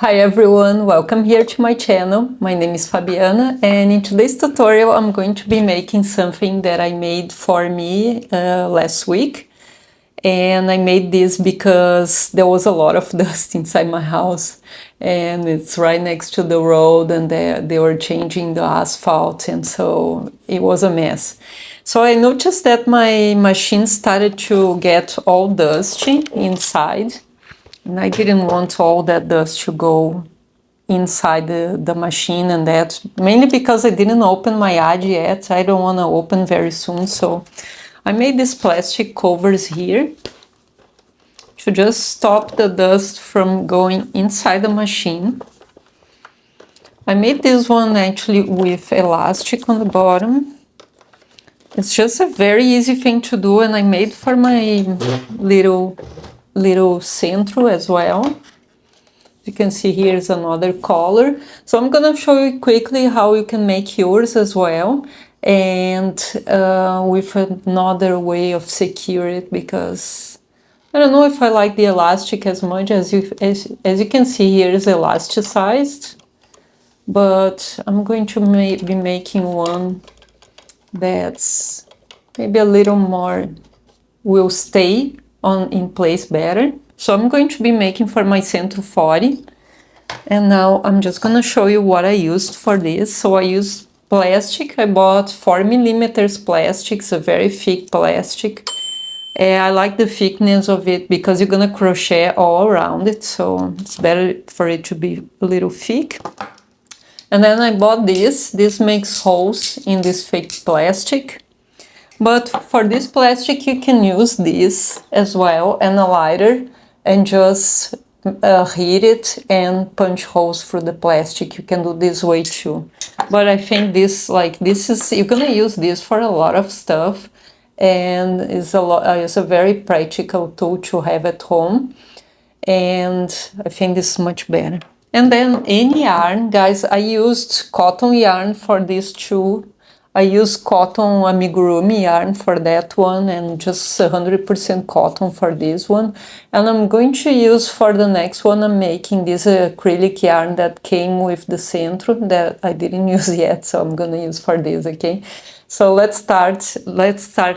Hi everyone, welcome here to my channel. My name is Fabiana, and in today's tutorial I'm going to be making something that I made for me last week. And I made this because there was a lot of dust inside my house, and it's right next to the road, and they were changing the asphalt, and so it was a mess. So I noticed that my machine started to get all dusty inside, and I didn't want all that dust to go inside the machine, and that mainly because I didn't open my Addi yet. I don't want to open very soon, so I made these plastic covers here to just stop the dust from going inside the machine. I made this one actually with elastic on the bottom. It's just a very easy thing to do, and I made for my little Sentro as well. You can see here is another color. So I'm gonna show you quickly how you can make yours as well, and with another way of secure it, because I don't know if I like the elastic as much. As you can see here is elasticized, but I'm going to be making one that's maybe a little more, will stay on in place better. So I'm going to be making for my Sentro 40. And now I'm just gonna show you what I used for this. So I used plastic. I bought 4mm plastic, it's a very thick plastic. I like the thickness of it because you're gonna crochet all around it, so it's better for it to be a little thick. And then I bought this. This makes holes in this fake plastic. But for this plastic you can use this as well, and a lighter, and just heat it and punch holes through the plastic. You can do this way too. But I think this is, you're gonna use this for a lot of stuff, and it's a very practical tool to have at home, and I think this is much better. And then any yarn, guys, I used cotton yarn for this too. I use cotton amigurumi yarn for that one, and just 100% cotton for this one. And I'm going to use for the next one, I'm making this acrylic yarn that came with the Sentro that I didn't use yet, so I'm gonna use for this, okay? So let's start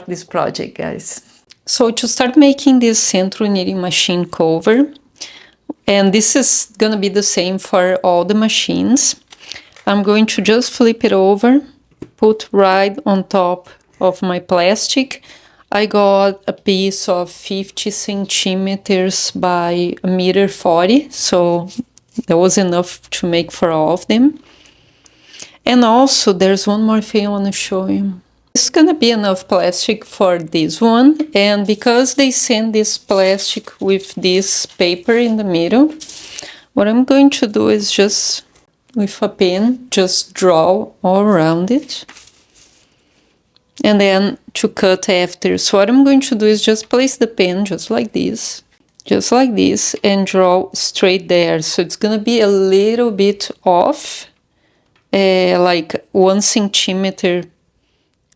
this project, guys. So to start making this Sentro knitting machine cover, and this is gonna be the same for all the machines, I'm going to just flip it over, put right on top of my plastic. I got a piece of 50 centimeters by 1.40 meters, so that was enough to make for all of them. And also there's one more thing I want to show you. It's gonna be enough plastic for this one, and because they send this plastic with this paper in the middle, what I'm going to do is just with a pen, just draw all around it, and then to cut after. So what I'm going to do is just place the pen just like this, and draw straight there. So it's gonna be a little bit off, like 1 centimeter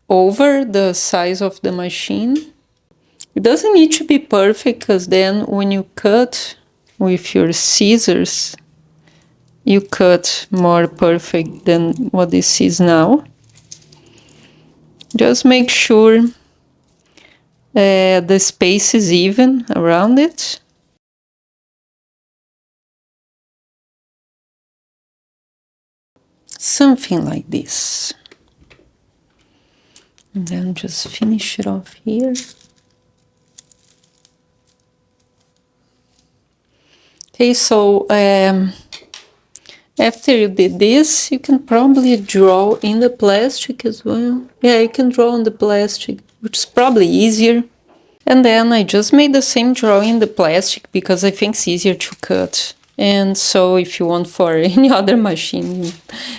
over the size of the machine. It doesn't need to be perfect, because then when you cut with your scissors, you cut more perfect than what this is now. Just make sure the space is even around it. Something like this. And then just finish it off here. Okay, so after you did this, you can probably draw in the plastic as well. Yeah, you can draw on the plastic, which is probably easier. And then I just made the same drawing in the plastic because I think it's easier to cut. And so if you want for any other machine,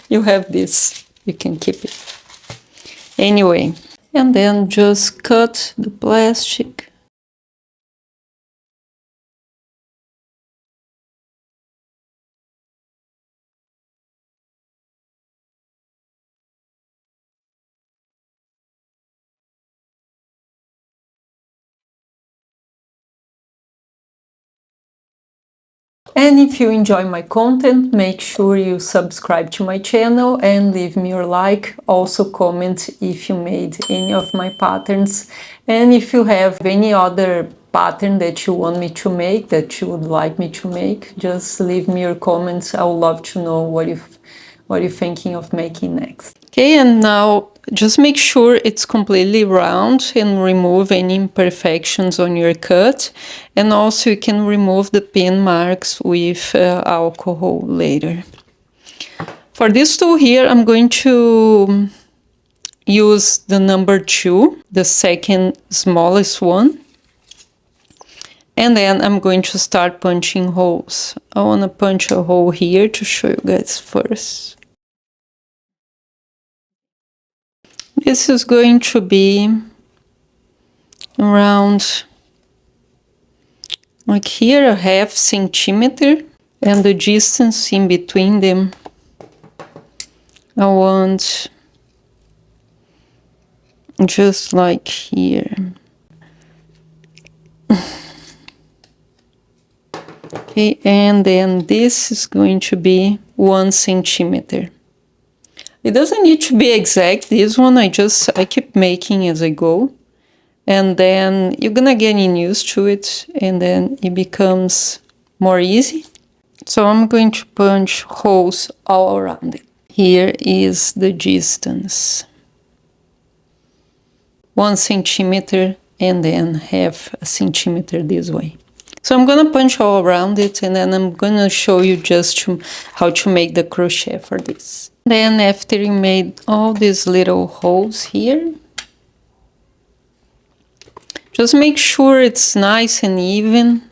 you have this, you can keep it. Anyway, and then just cut the plastic. And if you enjoy my content, make sure you subscribe to my channel and leave me your like. Also comment if you made any of my patterns. And if you have any other pattern that you want me to make, that you would like me to make, just leave me your comments. I would love to know what you're thinking of making next. Okay, and now just make sure it's completely round and remove any imperfections on your cut. And also you can remove the pin marks with alcohol later. For this tool here, I'm going to use the number 2, the second smallest one. And then I'm going to start punching holes. I want to punch a hole here to show you guys first. This is going to be around, like here, a ½ centimeter, and the distance in between them, I want just like here. Okay, and then this is going to be 1 centimeter. It doesn't need to be exact. This one I keep making as I go. And then you're gonna get used to it, and then it becomes more easy. So I'm going to punch holes all around it. Here is the distance. 1 centimeter and then ½ centimeter this way. So I'm gonna punch all around it, and then I'm gonna show you just how to make the crochet for this. Then after you made all these little holes here, just make sure it's nice and even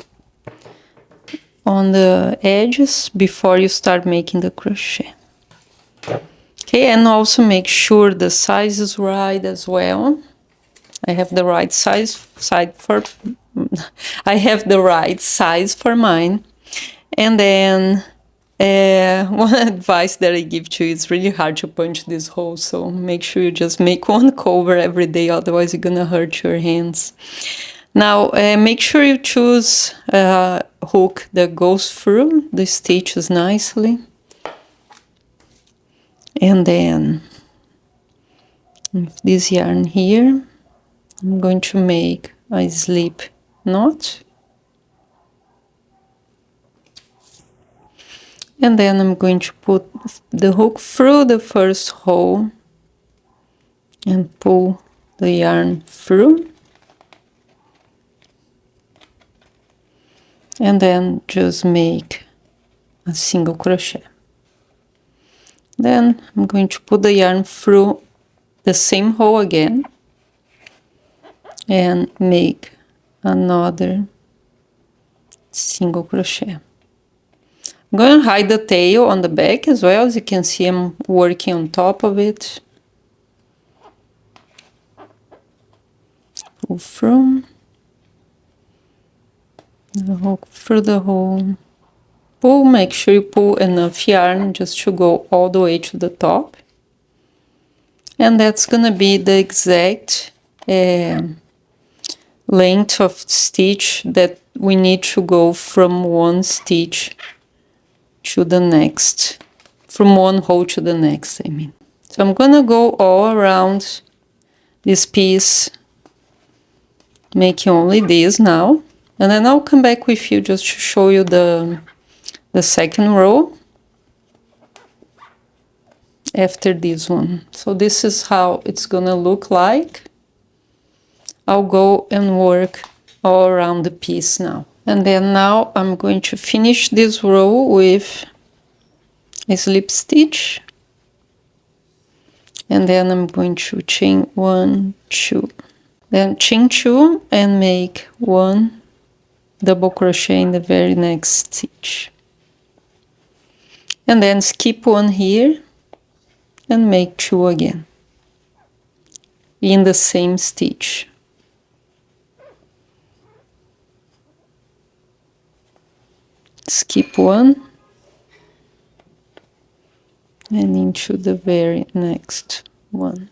on the edges before you start making the crochet. Okay, and also make sure the size is right as well. I have the right size for mine. And then one advice that I give to you, it's really hard to punch this hole, so make sure you just make one cover every day, otherwise you're gonna hurt your hands. Now make sure you choose a hook that goes through the stitches nicely. And then with this yarn here, I'm going to make a slip knot. And then I'm going to put the hook through the first hole and pull the yarn through. And then just make a single crochet. Then I'm going to put the yarn through the same hole again and make another single crochet. I'm going to hide the tail on the back as well. As you can see, I'm working on top of it. Pull through the hook through the hole. Pull, make sure you pull enough yarn just to go all the way to the top. And that's gonna be the exact length of stitch that we need to go from one stitch to the next, from one hole to the next, I mean. So I'm gonna go all around this piece, making only this now, and then I'll come back with you just to show you the second row after this one. So this is how it's gonna look like. I'll go and work all around the piece now. And then now I'm going to finish this row with a slip stitch. And then I'm going to chain 1, 2. Then chain 2 and make 1 double crochet in the very next stitch. And then skip 1 here and make 2 again in the same stitch. Skip 1 and into the very next one.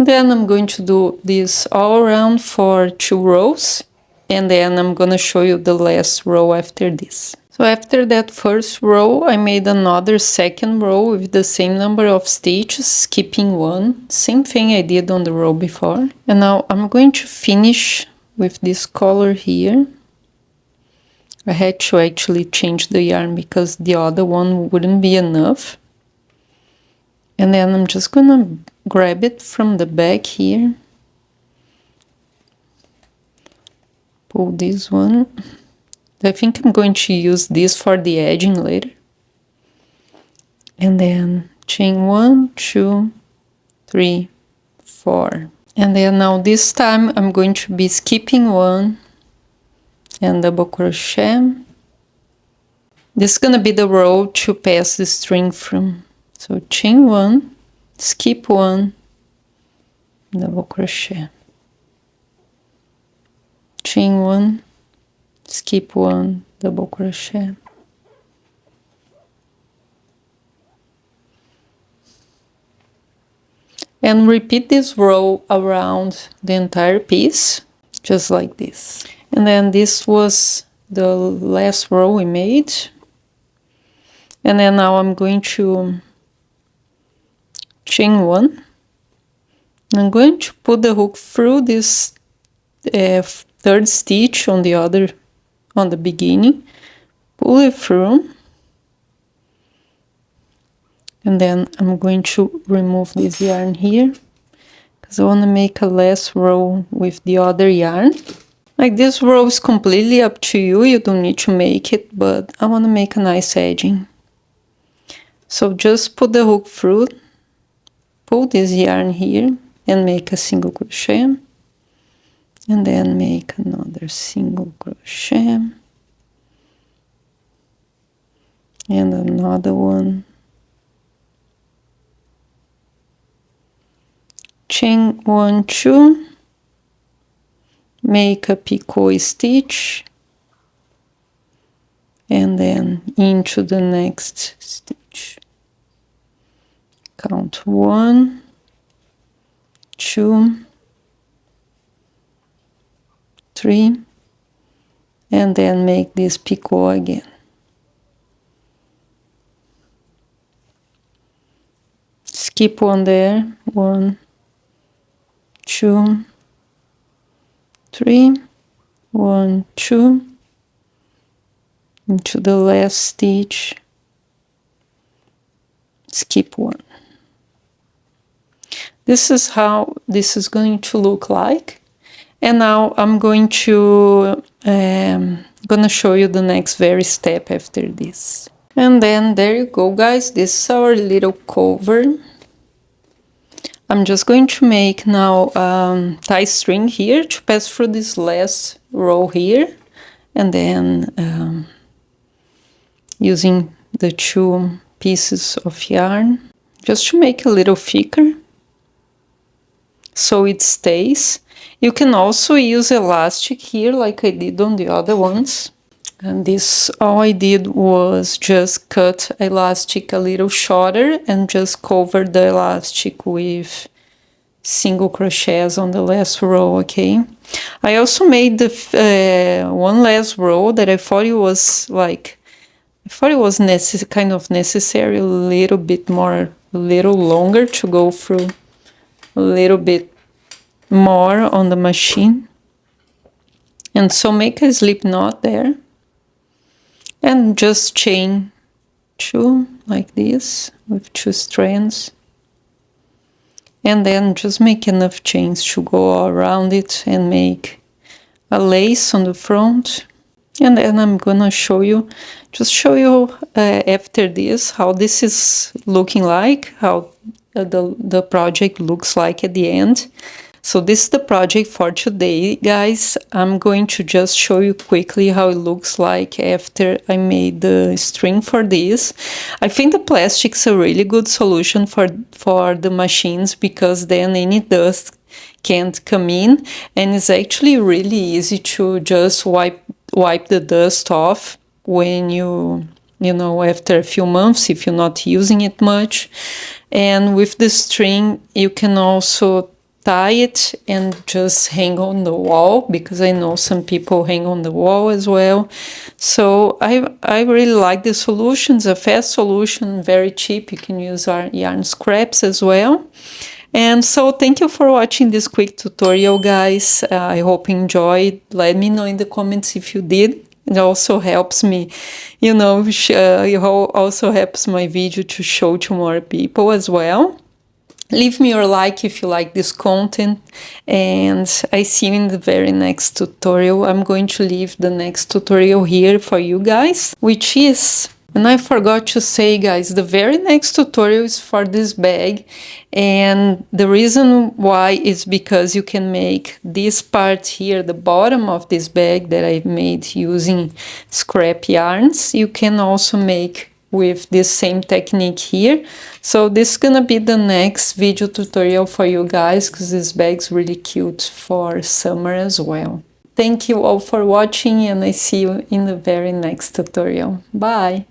Then I'm going to do this all around for 2 rows, and then I'm gonna show you the last row after this. So after that first row, I made another second row with the same number of stitches, skipping 1. Same thing I did on the row before. And now I'm going to finish with this color here. I had to actually change the yarn because the other one wouldn't be enough. And then I'm just gonna grab it from the back here. Pull this one. I think I'm going to use this for the edging later. And then chain 1, 2, 3, 4. And then now this time I'm going to be skipping 1 and double crochet. This is gonna be the row to pass the string from. So chain 1, skip 1, double crochet. Chain 1, skip 1, double crochet. And repeat this row around the entire piece, just like this. And then this was the last row we made. And then now I'm going to chain 1. I'm going to put the hook through this third stitch on the beginning, pull it through, and then I'm going to remove this yarn here because I want to make a last row with the other yarn. Like, this row is completely up to you, you don't need to make it, but I want to make a nice edging. So just put the hook through, pull this yarn here and make a single crochet, and then make another single crochet and another one, chain 1, 2, make a picot stitch, and then into the next stitch. Count 1, 2, 3, and then make this picot again. Skip 1 there, 1, 2, 3, 1, 2, into the last stitch, skip 1. This is how this is going to look like. And now I'm going to gonna show you the next very step after this. And then there you go, guys, this is our little cover. I'm just going to make now tie string here to pass through this last row here, and then using the 2 pieces of yarn just to make a little thicker so it stays. You can also use elastic here like I did on the other ones. And this, all I did was just cut elastic a little shorter and just cover the elastic with single crochets on the last row, okay? I also made the one last row that I thought it was like, kind of necessary, a little bit more, a little longer to go through a little bit more on the machine. And so make a slip knot there. And just chain 2 like this with 2 strands, and then just make enough chains to go all around it and make a lace on the front. And then I'm gonna show you after this how this is looking like, how the project looks like at the end. So this is the project for today, guys. I'm going to just show you quickly how it looks like after I made the string for this. I think the plastic's a really good solution for the machines, because then any dust can't come in, and it's actually really easy to just wipe the dust off when you know, after a few months, if you're not using it much. And with the string, you can also tie it and just hang on the wall, because I know some people hang on the wall as well. So I really like the solution. It's a fast solution, very cheap. You can use our yarn scraps as well. And so thank you for watching this quick tutorial, guys. I hope you enjoyed. Let me know in the comments if you did. It also helps me, you know, it also helps my video to show to more people as well. Leave me your like if you like this content, and I see you in the very next tutorial. I'm going to leave the next tutorial here for you guys, which is, and I forgot to say, guys, the very next tutorial is for this bag, and the reason why is because you can make this part here, the bottom of this bag that I made using scrap yarns. You can also make with this same technique here. So this is gonna be the next video tutorial for you guys, because this bag's really cute for summer as well. Thank you all for watching, and I see you in the very next tutorial. Bye!